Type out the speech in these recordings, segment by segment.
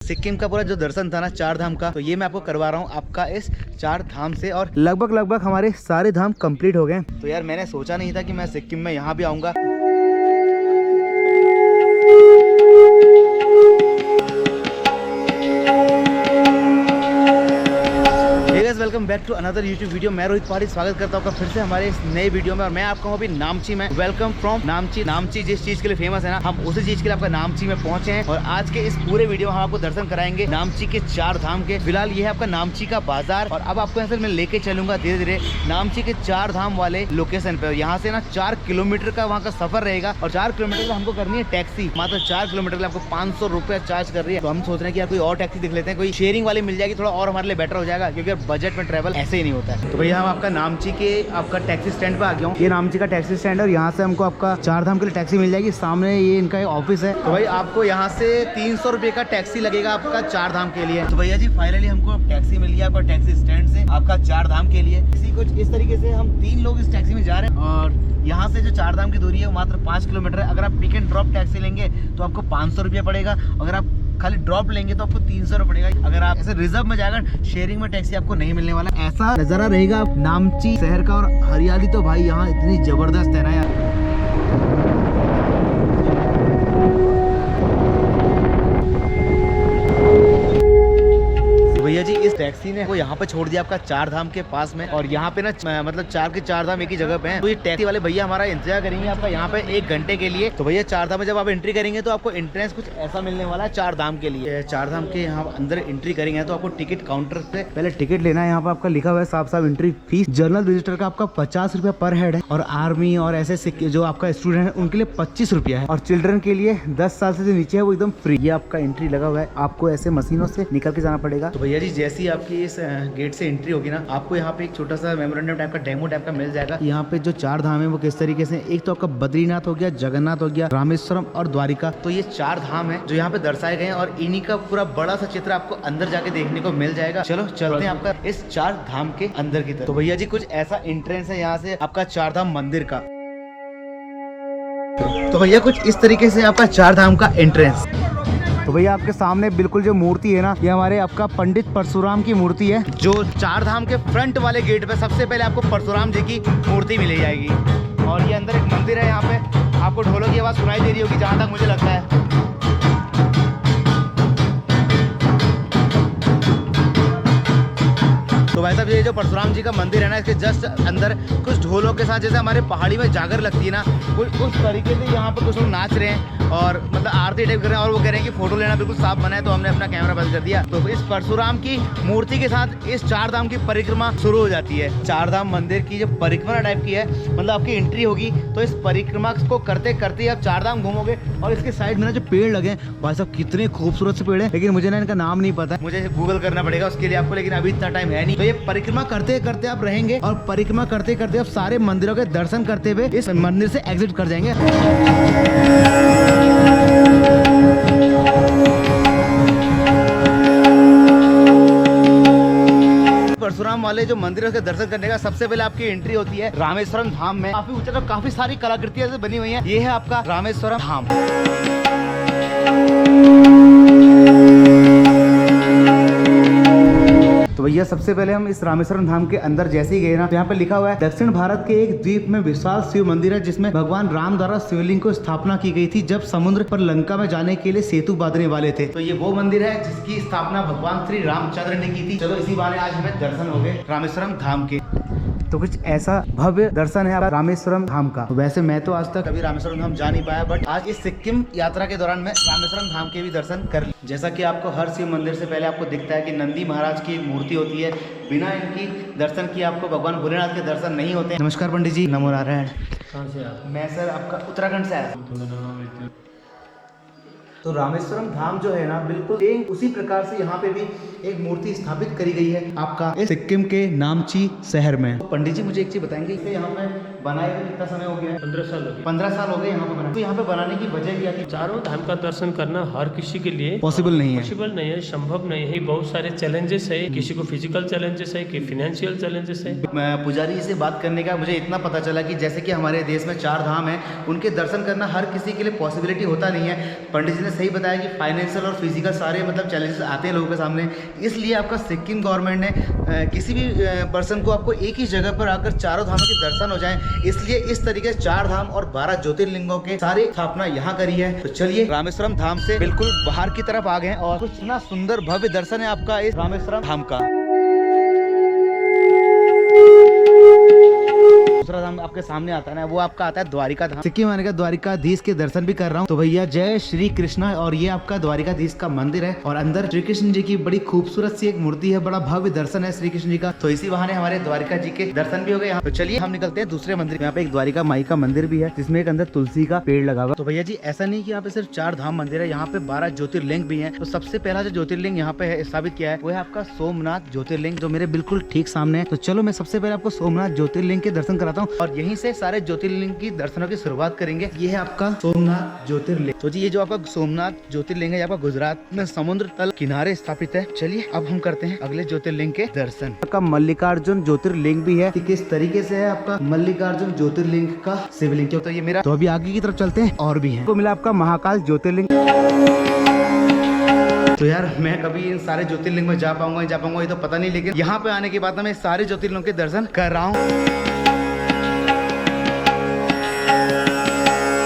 सिक्किम का पूरा जो दर्शन था ना 4 धाम का, तो ये मैं आपको करवा रहा हूँ आपका इस 4 धाम से। और लगभग हमारे सारे धाम कंप्लीट हो गए। तो यार मैंने सोचा नहीं था कि मैं सिक्किम में यहाँ भी आऊँगा। Welcome back to another YouTube video. मैं रोहित पहाड़ी स्वागत करता हूँ फिर से हमारे इस नए वीडियो में। और मैं आपका हूँ अभी नामची में। वेलकम फ्रॉम नामची। नामची जिस चीज के लिए फेमस है ना, हम उसी चीज के लिए आपका नामची में पहुंचे हैं। और आज के इस पूरे वीडियो में हम आपको दर्शन कराएंगे नामची के 4 धाम के। फिलहाल ये है आपका नामची का बाजार। और अब आपको यहाँ से मैं लेके चलूंगा धीरे धीरे नामची के 4 धाम वाले लोकेशन पे। यहाँ से ना 4 किलोमीटर का वहाँ का सफर रहेगा। और 4 किलोमीटर का हमको करनी है टैक्सी। मात्र 4 किलोमीटर के लिए आपको 500 रुपया चार्ज कर रही है। तो हम सोच रहे हैं कि यार कोई और टैक्सी देख लेते हैं, कोई शेयरिंग वाली मिल जाएगी, थोड़ा और हमारे लिए बेटर हो जाएगा, क्योंकि बजट में ट्रैवल ऐसे ही नहीं होता है। तो भैया हम आपका नामची के आपका टैक्सी स्टैंड पे आ गया हूँ। ये नामची का टैक्सी स्टैंड है और यहाँ से हमको आपका 4 धाम के लिए टैक्सी मिल जाएगी। सामने ये इनका ऑफिस है। तो भाई आपको यहाँ से 300 रुपये का टैक्सी लगेगा आपका 4 धाम के लिए। तो भैया जी फाइनली हमको टैक्सी मिल गया आपका टैक्सी स्टैंड से आपका 4 धाम के लिए। इसी कुछ इस तरीके से हम 3 लोग इस टैक्सी में जा रहे हैं। और यहाँ से जो 4 धाम की दूरी है वो मात्र 5 किलोमीटर है। अगर आप पिक एंड ड्रॉप टैक्सी लेंगे तो आपको 500 रुपया पड़ेगा। अगर आप खाली ड्रॉप लेंगे तो आपको 300 रुपये पड़ेगा। अगर आप ऐसे रिजर्व में जाएगा, शेयरिंग में टैक्सी आपको नहीं मिलने वाला। ऐसा नजारा रहेगा नामची शहर का। और हरियाली तो भाई यहाँ इतनी जबरदस्त है ना यार। भैया जी इस टैक्सी ने वो यहाँ पे छोड़ दिया आपका 4 धाम के पास में। और यहाँ पे ना मतलब 4 के 4 धाम एक ही जगह पे हैं। तो ये टैक्सी वाले भैया हमारा इंतजार करेंगे आपका यहाँ पे 1 घंटे के लिए। तो भैया 4 धाम में जब आप एंट्री करेंगे तो आपको एंट्रेंस कुछ ऐसा मिलने वाला है 4 धाम के लिए। 4 धाम के यहाँ अंदर एंट्री करेंगे तो आपको टिकट काउंटर से पहले टिकट लेना है। यहाँ पे आपका लिखा हुआ है साफ साफ एंट्री फीस। जनरल विजिटर का आपका 50 रुपया पर हेड है। और आर्मी और ऐसे जो आपका स्टूडेंट है उनके लिए 25 रुपया है। और चिल्ड्रन के लिए 10 साल से नीचे है वो एकदम फ्री। ये आपका एंट्री लगा हुआ है, आपको ऐसे मशीनों से निकल के जाना पड़ेगा। तो भैया जी जैसी आपकी इस गेट से एंट्री होगी ना, आपको यहाँ पे एक छोटा सा मेमोरेंडम टाइप का डेमो टाइप का मिल जाएगा। यहाँ पे जो 4 धाम है वो किस तरीके से, एक तो आपका बद्रीनाथ हो गया, जगन्नाथ हो गया, रामेश्वरम और द्वारिका। तो ये 4 धाम है जो यहाँ पे दर्शाए गए हैं। और इन्हीं का पूरा बड़ा सा चित्र आपको अंदर जाके देखने को मिल जाएगा। चलो चलते हैं आपका इस 4 धाम के अंदर की तरफ। तो भैया जी कुछ ऐसा एंट्रेंस है यहाँ से आपका 4 धाम मंदिर का। तो भैया कुछ इस तरीके से आपका 4 धाम का एंट्रेंस। तो भैया आपके सामने बिल्कुल जो मूर्ति है ना, ये हमारे आपका पंडित परशुराम की मूर्ति है। जो 4 धाम के फ्रंट वाले गेट पे सबसे पहले आपको परशुराम जी की मूर्ति मिल जाएगी। और ये अंदर एक मंदिर है। यहाँ पे आपको ढोलों की आवाज सुनाई दे रही होगी जहाँ तक मुझे लगता है। तो भाई साहब ये जो परशुराम जी का मंदिर है ना, इसके जस्ट अंदर कुछ ढोलों के साथ, जैसे हमारे पहाड़ी में जागर लगती है ना, कुछ उस तरीके से यहाँ पर कुछ लोग नाच रहे हैं और मतलब आरती टाइप कर रहे हैं। और वो कह रहे हैं कि फोटो लेना बिल्कुल साफ बना है, तो हमने अपना कैमरा बंद कर दिया। तो इस परशुराम की मूर्ति के साथ इस 4 धाम की परिक्रमा शुरू हो जाती है। 4 धाम मंदिर की जो परिक्रमा टाइप की है, मतलब आपकी एंट्री होगी तो इस परिक्रमा को करते करते आप 4 धाम घूमोगे। और इसके साइड में ना जो पेड़ लगे हैं भाई साहब कितने खूबसूरत से पेड़ है, लेकिन मुझे ना इनका नाम नहीं पता, मुझे गूगल करना पड़ेगा उसके लिए आपको, लेकिन अभी इतना टाइम है नहीं। तो ये परिक्रमा करते करते आप रहेंगे और परिक्रमा करते करते आप सारे मंदिरों के दर्शन करते हुए इस मंदिर से एग्जिट कर जाएंगे। परशुराम वाले जो मंदिरों के दर्शन करने का सबसे पहले आपकी एंट्री होती है रामेश्वरम धाम में। काफी ऊंचा, तो काफी सारी कलाकृतियां बनी हुई हैं। ये है आपका रामेश्वरम धाम। तो भैया सबसे पहले हम इस रामेश्वरम धाम के अंदर जैसे ही गए ना, तो यहाँ पे लिखा हुआ है दक्षिण भारत के एक द्वीप में विशाल शिव मंदिर है, जिसमें भगवान राम द्वारा शिवलिंग को स्थापना की गई थी जब समुद्र पर लंका में जाने के लिए सेतु बांधने वाले थे। तो ये वो मंदिर है जिसकी स्थापना भगवान श्री रामचंद्र ने की थी। चलो इसी बहाने आज हमें दर्शन हो गए रामेश्वरम धाम के। तो कुछ ऐसा भव्य दर्शन है रामेश्वरम धाम का। वैसे मैं तो आज तक कभी रामेश्वरम धाम जा नहीं पाया, बट आज इस सिक्किम यात्रा के दौरान मैं रामेश्वरम धाम के भी दर्शन कर ली। जैसा कि आपको हर शिव मंदिर से पहले आपको दिखता है कि नंदी महाराज की मूर्ति होती है। बिना इनकी दर्शन किए आपको भगवान भोलेनाथ के दर्शन नहीं होते। नमस्कार पंडित जी। नमो नारायण। कहाँ से आप? मैं सर आपका उत्तराखंड से आया हूँ। तो रामेश्वरम धाम जो है ना, बिल्कुल उसी प्रकार से यहाँ पे भी एक मूर्ति स्थापित करी गई है आपका इस सिक्किम के नामची शहर में। तो पंडित जी मुझे एक चीज बताएंगे कि यहाँ पे बनाए हुए कितना समय हो गया है? 15 साल हो गए। 15 साल हो गए यहाँ पे बनाए। तो यहाँ पे बनाने की वजह क्या थी? चारों धाम का दर्शन करना हर किसी के लिए पॉसिबल नहीं है, पॉसिबल नहीं है, संभव नहीं है। बहुत सारे चैलेंजेस है, किसी को फिजिकल चैलेंजेस है, कि फाइनेंशियल चैलेंजेस है। पुजारी जी से बात करने का मुझे इतना पता चला कि जैसे कि हमारे देश में 4 धाम है, उनके दर्शन करना हर किसी के लिए पॉसिबिलिटी होता नहीं है। पंडित जी ने सही बताया कि फाइनेंशियल और फिजिकल सारे मतलब चैलेंजेस आते हैं लोगों के सामने। इसलिए आपका सिक्किम गवर्नमेंट ने किसी भी पर्सन को आपको एक ही जगह पर आकर चारों धामों के दर्शन हो जाए, इसलिए इस तरीके से 4 धाम और 12 ज्योतिर्लिंगों के सारी स्थापना यहाँ करी है। तो चलिए रामेश्वरम धाम से बिल्कुल बाहर की तरफ आ गए और कुछ इतना सुंदर भव्य दर्शन है आपका इस रामेश्वरम धाम का। दूसरा धाम आपके सामने आता है ना, वो आपका आता है द्वारिका धाम। सिक्किम आने का द्वारिकाधीश के दर्शन भी कर रहा हूँ। तो भैया जय श्री कृष्ण। और ये आपका द्वारिकाधीश का मंदिर है और अंदर श्री कृष्ण जी की बड़ी खूबसूरत सी एक मूर्ति है, बड़ा भव्य दर्शन है श्री कृष्ण जी का। तो इसी बहाने हमारे द्वारिका जी के दर्शन भी हो गए यहाँ। तो चलिए हम निकलते हैं दूसरे मंदिर। यहाँ पे एक द्वारिका माई का मंदिर भी है, जिसमें एक अंदर तुलसी का पेड़ लगा हुआ। तो भैया जी ऐसा नहीं कि यहाँ पे सिर्फ 4 धाम मंदिर है, यहाँ पे 12 ज्योतिर्लिंग भी है। तो सबसे पहला जो ज्योतिर्लिंग यहाँ पे स्थापित किया है वो है आपका सोमनाथ ज्योतिर्लिंग, जो मेरे बिल्कुल ठीक सामने है। तो चलो मैं सबसे पहले आपको सोमनाथ ज्योतिर्लिंग के दर्शन कराता हूँ और यहीं से सारे ज्योतिर्लिंग की दर्शनों की शुरुआत करेंगे। ये है आपका सोमनाथ ज्योतिर्लिंग। तो जी ये जो आपका सोमनाथ ज्योतिर्लिंग है आपका गुजरात में समुद्र तल किनारे स्थापित है। चलिए अब हम करते हैं अगले ज्योतिर्लिंग के दर्शन। आपका मल्लिकार्जुन ज्योतिर्लिंग भी है कि किस तरीके से है आपका मल्लिकार्जुन ज्योतिर्लिंग का शिवलिंग। तो ये मेरा, तो अभी आगे की तरफ चलते हैं और भी है। तो मिला आपका महाकाल ज्योतिर्लिंग। तो यार मैं कभी इन सारे ज्योतिर्लिंग में जा पाऊंगा नहीं जा पाऊंगा ये तो पता नहीं, लेकिन यहाँ पे आने के बाद मैं सारे ज्योतिर्लिंगों के दर्शन कर रहा हूँ।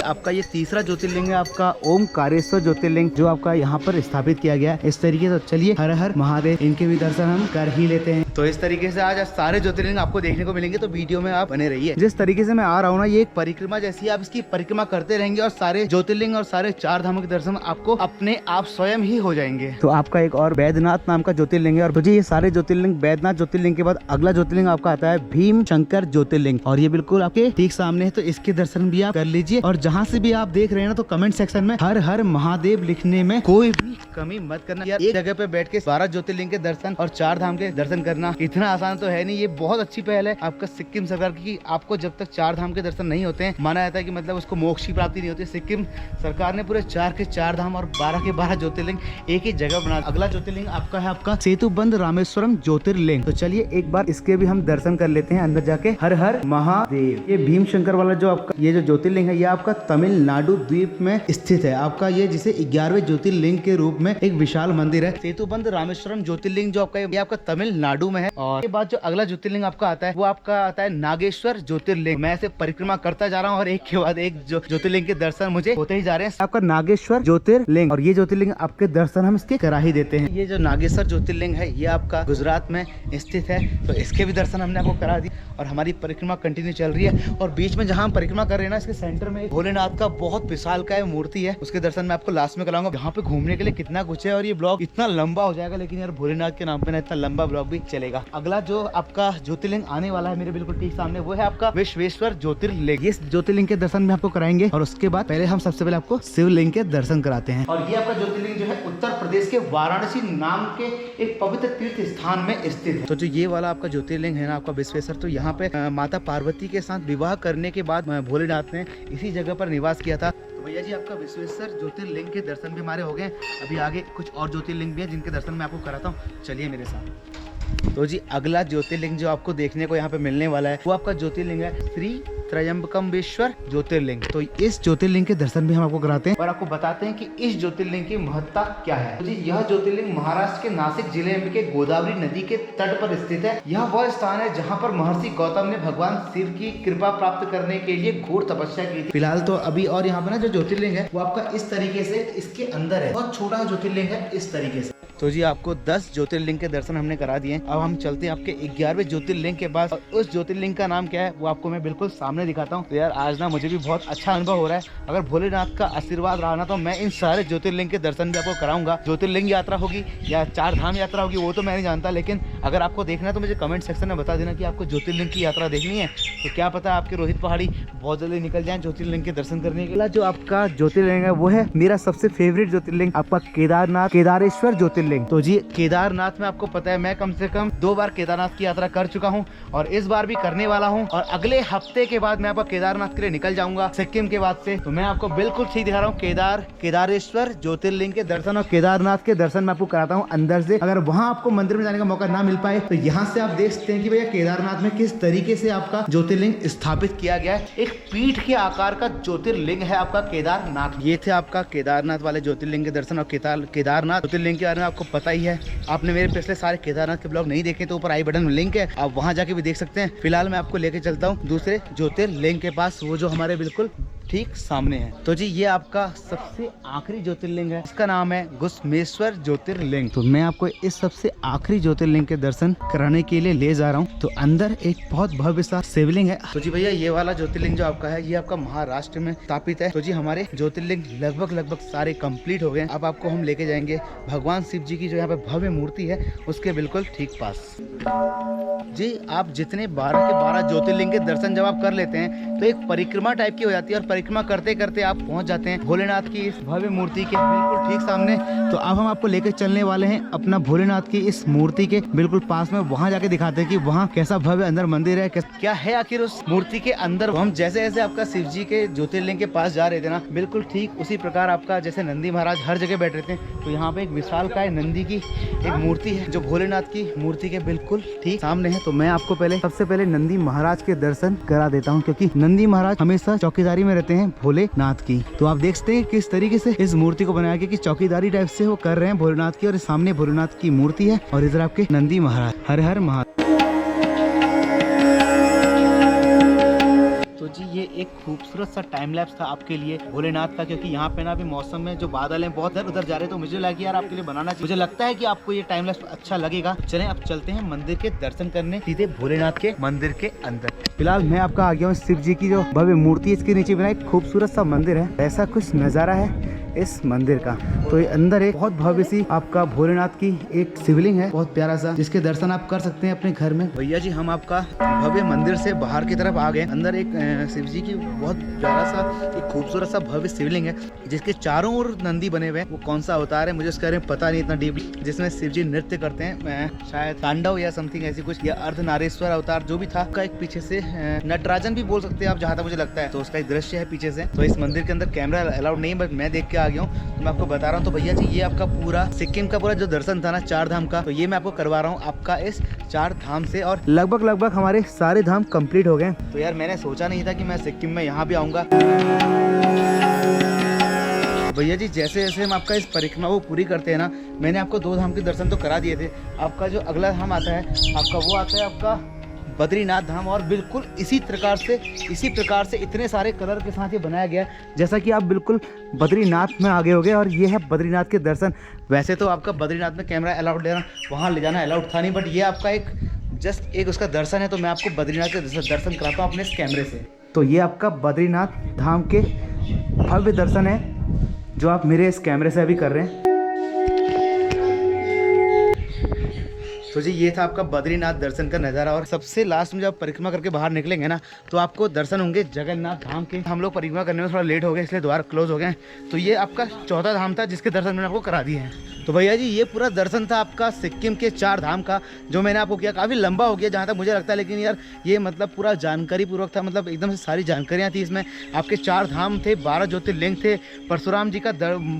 आपका ये तीसरा ज्योतिर्लिंग है आपका ओमकारेश्वर ज्योतिर्लिंग, जो आपका यहाँ पर स्थापित किया गया है इस तरीके से। तो चलिए हर हर महादेव, इनके भी दर्शन हम कर ही लेते हैं। तो इस तरीके से आज सारे ज्योतिर्लिंग आपको देखने को मिलेंगे, तो वीडियो में आप बने रहिए। जिस तरीके से मैं आ रहा हूँ ना, ये एक परिक्रमा जैसी, आप इसकी परिक्रमा करते रहेंगे और सारे ज्योतिर्लिंग और सारे 4 धामों के दर्शन आपको अपने आप स्वयं ही हो जाएंगे। तो आपका एक और बैद्यनाथ नाम का ज्योतिर्लिंग है। और मुझे ये सारे ज्योतिर्लिंग, बैद्यनाथ ज्योतिर्लिंग के बाद अगला ज्योतिर्लिंग आपका आता है भीम शंकर ज्योतिर्लिंग, और ये बिल्कुल आपके ठीक सामने है। तो इसके दर्शन भी आप कर लीजिए। और जहाँ से भी आप देख रहे हैं ना, तो कमेंट सेक्शन में हर हर महादेव लिखने में कोई भी कमी मत करना यार। एक जगह पे बैठ के 12 ज्योतिर्लिंग के दर्शन और 4 धाम के दर्शन करना इतना आसान तो है नहीं। ये बहुत अच्छी पहल है आपका सिक्किम सरकार की। आपको जब तक 4 धाम के दर्शन नहीं होते हैं, माना जाता है कि मतलब उसको मोक्ष की प्राप्ति नहीं होती। सिक्किम सरकार ने पूरे 4 के 4 धाम और 12 के 12 ज्योतिर्लिंग एक ही जगह बना। अगला ज्योतिर्लिंग आपका है आपका सेतुबंध रामेश्वरम ज्योतिर्लिंग। तो चलिए एक बार इसके भी हम दर्शन कर लेते हैं अंदर जाके। हर हर महादेव। ये भीम शंकर वाला जो आपका ये जो ज्योतिर्लिंग है, ये आपका तमिलनाडु द्वीप में स्थित है। आपका ये जिसे 11वें ज्योतिर्लिंग के रूप में एक विशाल मंदिर है। सेतुबंध रामेश्वरम ज्योतिर्लिंग जो आपका ये आपका तमिलनाडु में है। और के बाद जो अगला ज्योतिर्लिंग आपका आता है वो आपका आता है नागेश्वर ज्योतिर्लिंग। मैं ऐसे परिक्रमा करता जा रहा हूँ और एक के बाद एक ज्योतिर्लिंग के दर्शन मुझे होते ही जा रहे हैं। आपका नागेश्वर ज्योतिर्लिंग, और ये ज्योतिर्लिंग आपके दर्शन हम इसके करा ही देते हैं। ये जो नागेश्वर ज्योतिर्लिंग है ये आपका गुजरात में स्थित है, तो इसके भी दर्शन हमने आपको करा दी। और हमारी परिक्रमा कंटिन्यू चल रही है। और बीच में जहाँ हम परिक्रमा कर रहे हैं ना, इसके सेंटर में भोलेनाथ का बहुत विशाल का मूर्ति है, उसके दर्शन मैं आपको लास्ट में कराऊंगा। यहाँ पे घूमने के लिए कितना कुछ है और ये ब्लॉग इतना लंबा हो जाएगा, लेकिन यार भोलेनाथ के नाम पे ना इतना लंबा ब्लॉग भी चलेगा। अगला जो आपका ज्योतिर्लिंग आने वाला है मेरे बिल्कुल ठीक सामने, वो है आपका विश्वेश्वर ज्योतिर्लिंग। इस ज्योतिर्लिंग के दर्शन में आपको कराएंगे और उसके बाद पहले हम सबसे पहले आपको शिवलिंग के दर्शन कराते हैं। और ये आपका ज्योतिर्लिंग जो है उत्तर प्रदेश के वाराणसी नाम के एक पवित्र तीर्थ स्थान में स्थित है। तो जो ये वाला आपका ज्योतिर्लिंग है ना आपका विश्वेश्वर, तो यहाँ पे माता पार्वती के साथ विवाह करने के बाद भोलेनाथ ने इसी जगह पर निवास किया था। तो भैया जी आपका विश्वेश्वर ज्योतिर्लिंग के दर्शन भी हमारे हो गए। अभी आगे कुछ और ज्योतिर्लिंग भी है जिनके दर्शन मैं आपको कराता हूँ, चलिए मेरे साथ। तो जी अगला ज्योतिर्लिंग जो आपको देखने को यहाँ पे मिलने वाला है वो आपका ज्योतिर्लिंग है श्री त्रयंबकमेश्वर ज्योतिर्लिंग। तो इस ज्योतिर्लिंग के दर्शन भी हम आपको कराते हैं और आपको बताते हैं कि इस ज्योतिर्लिंग की महत्ता क्या है। तो जी यह ज्योतिर्लिंग महाराष्ट्र के नासिक जिले में के गोदावरी नदी के तट पर स्थित है। यह वह स्थान है जहाँ पर महर्षि गौतम ने भगवान शिव की कृपा प्राप्त करने के लिए घोर तपस्या की थी। फिलहाल तो अभी और यहाँ पे ना जो ज्योतिर्लिंग है वो आपका इस तरीके से इसके अंदर है, बहुत छोटा ज्योतिर्लिंग है इस तरीके से। तो जी आपको 10 ज्योतिर्लिंग के दर्शन हमने करा दिए। अब हम चलते हैं आपके 11वें ज्योतिर्लिंग के पास, और उस ज्योतिर्लिंग का नाम क्या है वो आपको मैं बिल्कुल सामने दिखाता हूँ। तो यार आज ना मुझे भी बहुत अच्छा अनुभव हो रहा है। अगर भोलेनाथ का आशीर्वाद रहा ना तो मैं इन सारे ज्योतिर्लिंग के दर्शन भी आपको कराऊंगा। ज्योतिर्लिंग यात्रा होगी या 4 धाम यात्रा होगी वो तो मैं नहीं जानता, लेकिन अगर आपको देखना है तो मुझे कमेंट सेक्शन में बता देना कि आपको ज्योतिर्लिंग की यात्रा देखनी है। तो क्या पता आपके रोहित पहाड़ी बहुत जल्दी निकल जाए ज्योतिर्लिंग के दर्शन करने के लिए। जो आपका ज्योतिर्लिंग है वो है मेरा सबसे फेवरेट ज्योतिर्लिंग आपका केदारेश्वर ज्योतिर्लिंग। ज्योतिर्लिंग। तो जी केदारनाथ में आपको पता है मैं कम से कम 2 बार केदारनाथ की यात्रा कर चुका हूँ और इस बार भी करने वाला हूँ। और अगले हफ्ते के बाद मैं आपका केदारनाथ के लिए निकल जाऊंगा सिक्किम के बाद से। तो मैं आपको बिल्कुल ठीक दिखा रहा हूँ केदारेश्वर ज्योतिर्लिंग के दर्शन और केदारनाथ के दर्शन मैं आपको कराता हूँ अंदर से। अगर वहाँ आपको मंदिर में जाने का मौका ना मिल पाए तो यहाँ से आप देख सकते हैं कि भैया केदारनाथ में किस तरीके से आपका ज्योतिर्लिंग स्थापित किया गया है। एक पीठ के आकार का ज्योतिर्लिंग है आपका केदारनाथ। ये थे आपका केदारनाथ वाले ज्योतिर्लिंग के दर्शन और केदारनाथ ज्योतिर्लिंग के बारे में आपको पता ही है। आपने मेरे पिछले सारे केदारनाथ के ब्लॉग नहीं देखे तो ऊपर आई बटन में लिंक है, आप वहां जाके भी देख सकते हैं। फिलहाल मैं आपको लेके चलता हूँ दूसरे ज्योतिर्लिंग के पास, वो जो हमारे बिल्कुल ठीक सामने है। तो जी ये आपका सबसे आखिरी ज्योतिर्लिंग है, इसका नाम है घुसमेश्वर ज्योतिर्लिंग। तो मैं आपको इस सबसे आखिरी ज्योतिर्लिंग के दर्शन कराने के लिए ले जा रहा हूँ। तो अंदर एक बहुत भव्य सा शिवलिंग है। तो जी भैया ये वाला ज्योतिर्लिंग जो आपका है ये आपका महाराष्ट्र में स्थापित है। तो जी हमारे ज्योतिर्लिंग लगभग सारे कंप्लीट हो गए। अब आपको हम लेके जाएंगे भगवान शिव जी की जो यहाँ पे भव्य मूर्ति है उसके बिल्कुल ठीक पास। जी आप जितने 12 के 12 ज्योतिर्लिंग के दर्शन जब आप कर लेते हैं तो एक परिक्रमा टाइप की हो जाती है और परिक्रमा करते करते आप पहुंच जाते हैं भोलेनाथ की इस भव्य मूर्ति के बिल्कुल ठीक सामने। तो अब हम आपको लेकर चलने वाले हैं अपना भोलेनाथ की इस मूर्ति के बिल्कुल पास में। वहां जाके दिखाते हैं कि वहां कैसा भव्य अंदर मंदिर है, क्या है आखिर उस मूर्ति के अंदर। हम जैसे जैसे आपका शिव जी के ज्योतिर्लिंग के पास जा रहे थे ना, बिल्कुल ठीक उसी प्रकार आपका जैसे नंदी महाराज हर जगह बैठ रहे थे। तो यहाँ पे एक विशालकाय नंदी की एक मूर्ति है जो भोलेनाथ की मूर्ति के बिल्कुल ठीक सामने है। तो मैं आपको सबसे पहले नंदी महाराज के दर्शन करा देता हूँ, क्योंकि नंदी महाराज हमेशा चौकीदारी में रहते हैं भोलेनाथ की। तो आप देख सकते हैं किस तरीके से इस मूर्ति को बनाया गया कि चौकीदारी टाइप से वो कर रहे हैं भोलेनाथ की। और सामने भोलेनाथ की मूर्ति है और इधर आपके नंदी महाराज। हर हर महादेव। तो जी ये एक खूबसूरत सा टाइम लैप्स था आपके लिए भोलेनाथ का, क्योंकि यहाँ पे ना अभी मौसम में जो बादल हैं बहुत इधर उधर जा रहे हैं। तो मुझे लगा यार आपके लिए बनाना चाहिए। मुझे लगता है कि आपको ये टाइम लैप्स अच्छा लगेगा। चलें अब चलते हैं मंदिर के दर्शन करने सीधे भोलेनाथ के मंदिर के अंदर। फिलहाल मैं आपका आ गया हूँ शिव जी की जो भव्य मूर्ति है इसके नीचे बना एक खूबसूरत सा मंदिर है। ऐसा कुछ नजारा है इस मंदिर का। तो ये अंदर एक बहुत भव्य सी आपका भोलेनाथ की एक शिवलिंग है बहुत प्यारा सा, जिसके दर्शन आप कर सकते हैं अपने घर में। भैया जी हम आपका भव्य मंदिर से बाहर की तरफ आ गए। अंदर एक शिव जी की बहुत प्यारा सा एक खूबसूरत सा भव्य शिवलिंग है जिसके चारों ओर नंदी बने हुए हैं। वो कौन सा अवतार है मुझे उसके बारे में पता नहीं इतना डीपली, जिसमें शिव जी नृत्य करते हैं, शायद तांडव या समथिंग ऐसी कुछ, या अर्धनारेश्वर अवतार जो भी था का एक पीछे से नटराजन भी बोल सकते हैं आप जहाँ तक मुझे लगता है। तो उसका एक दृश्य है पीछे से। तो इस मंदिर के अंदर कैमरा अलाउड नहीं है बट मैं देख के आ गया हूँ तो मैं आपको बता रहा हूँ। तो भैया जी ये आपका पूरा सिक्किम का पूरा जो दर्शन था ना 4 धाम का, तो ये मैं आपको करवा रहा हूँ आपका इस 4 धाम से। और लगभग हमारे सारे धाम कंप्लीट हो गए। तो यार मैंने सोचा नहीं था कि मैं सिक्किम में यहाँ भी आऊँगा। भैया जी जैसे जैसे हम आपका इस परिक्रमा वो पूरी करते हैं ना, मैंने आपको 2 धाम के दर्शन तो करा दिए थे। आपका जो अगला धाम आता है आपका वो आता है आपका बद्रीनाथ धाम। और बिल्कुल इसी प्रकार से इतने सारे कलर के साथ ये बनाया गया है जैसा कि आप बिल्कुल बद्रीनाथ में आगे हो गए। और ये है बद्रीनाथ के दर्शन। वैसे तो आपका बद्रीनाथ में कैमरा अलाउड लेना वहाँ ले जाना अलाउड था नहीं, बट ये आपका एक जस्ट एक उसका दर्शन है। तो मैं आपको बद्रीनाथ के दर्शन कराता हूँ अपने इस कैमरे से। तो ये आपका बद्रीनाथ धाम के भव्य दर्शन है जो आप मेरे इस कैमरे से अभी कर रहे हैं। तो जी ये था आपका बद्रीनाथ दर्शन का नज़ारा। और सबसे लास्ट में जब परिक्रमा करके बाहर निकलेंगे ना तो आपको दर्शन होंगे जगन्नाथ धाम के। हम लोग परिक्रमा करने में थोड़ा लेट हो गए इसलिए द्वार क्लोज हो गए। तो ये आपका 4था धाम था जिसके दर्शन मैंने आपको करा दिए हैं। तो भैया जी ये पूरा दर्शन था आपका सिक्किम के 4 धाम का जो मैंने आपको किया। काफ़ी लंबा हो गया जहाँ तक मुझे लगता है, लेकिन यार ये मतलब पूरा जानकारी पूर्वक था, मतलब एकदम से सारी जानकारियाँ थी इसमें। आपके 4 धाम थे, 12 ज्योतिर्लिंग थे, परशुराम जी का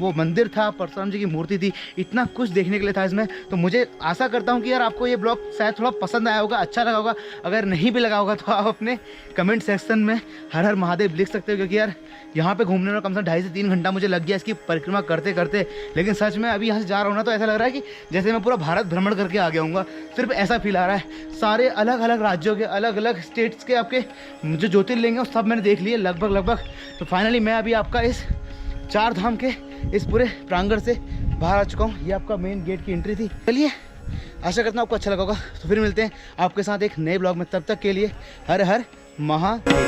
वो मंदिर था, परशुराम जी की मूर्ति थी, इतना कुछ देखने के लिए था इसमें। तो मुझे आशा करता हूँ कि यार आपको ये ब्लॉग शायद थोड़ा पसंद आया होगा, अच्छा लगा होगा। अगर नहीं भी लगा होगा तो आप अपने कमेंट सेक्शन में हर हर महादेव लिख सकते हो, क्योंकि यार यहाँ पे घूमने में कम से कम 2.5 से 3 घंटा मुझे लग गया इसकी परिक्रमा करते करते। लेकिन सच में अभी यहाँ से जा रहा हूँ ना तो ऐसा लग रहा है कि जैसे मैं पूरा भारत भ्रमण करके आ गया हूँ। सिर्फ ऐसा फील आ रहा है। सारे अलग अलग राज्यों के अलग अलग स्टेट्स के आपके जो ज्योतिर्लिंग है वो सब मैंने देख लिए लगभग। तो फाइनली मैं अभी आपका इस 4 धाम के इस पूरे प्रांगण से बाहर आ चुका हूँ। ये आपका मेन गेट की एंट्री थी। चलिए आशा करता हूँ आपको अच्छा लगा होगा। तो फिर मिलते हैं आपके साथ एक नए ब्लॉग में, तब तक के लिए हर हर महादेव।